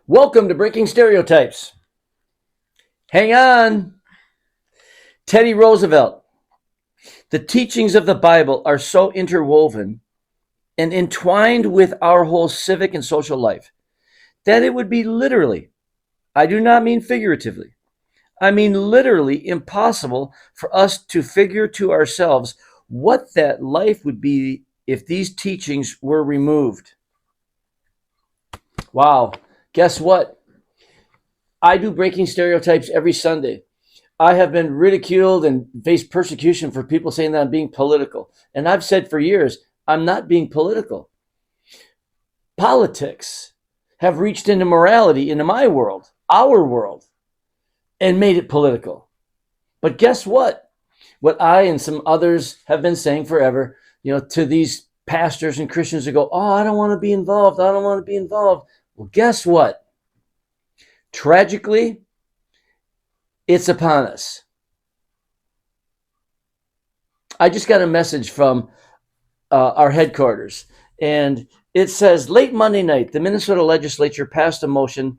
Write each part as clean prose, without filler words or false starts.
Welcome to Breaking Stereotypes. Hang on. Teddy Roosevelt. The teachings of the Bible are so interwoven and entwined with our whole civic and social life that it would be literally, I do not mean figuratively, I mean literally impossible for us to figure to ourselves what that life would be if these teachings were removed. Wow. Guess what? I do Breaking Stereotypes every Sunday. I have been ridiculed and faced persecution for people saying that I'm being political. And I've said for years, I'm not being political. Politics have reached into morality, into my world, our world, and made it political. But guess what? What I and some others have been saying forever, to these pastors and Christians who go, oh, I don't want to be involved. I don't want to be involved. Well, guess what? Tragically, it's upon us. I just got a message from our headquarters, and it says, late Monday night, the Minnesota legislature passed a motion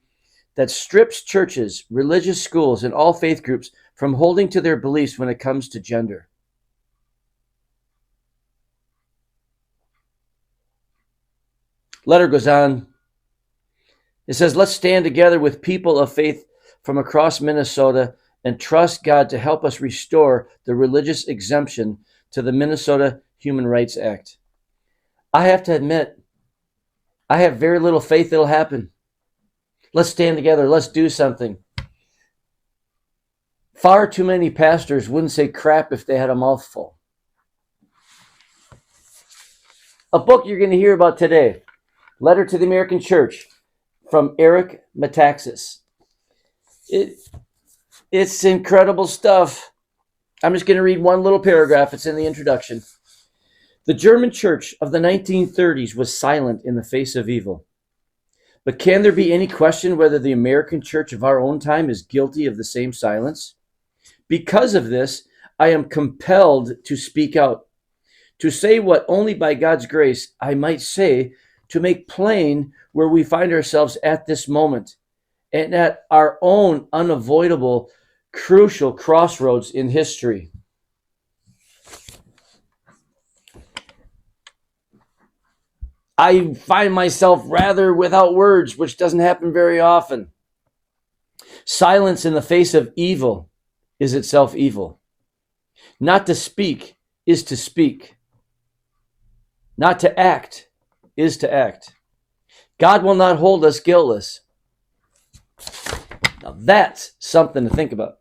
that strips churches, religious schools, and all faith groups from holding to their beliefs when it comes to gender. Letter goes on. It says, let's stand together with people of faith from across Minnesota and trust God to help us restore the religious exemption to the Minnesota Human Rights Act. I have to admit, I have very little faith it'll happen. Let's stand together. Let's do something. Far too many pastors wouldn't say crap if they had a mouthful. A book you're going to hear about today, Letter to the American Church, from Eric Metaxas. It's incredible stuff. I'm just going to read one little paragraph. It's in the introduction. The German church of the 1930s was silent in the face of evil. But can there be any question whether the American church of our own time is guilty of the same silence? Because of this, I am compelled to speak out, to say what only by God's grace I might say, to make plain where we find ourselves at this moment and at our own unavoidable, crucial crossroads in history. I find myself rather without words, which doesn't happen very often. Silence in the face of evil is itself evil. Not to speak is to speak. Not to act is to act. God will not hold us guiltless. Now that's something to think about.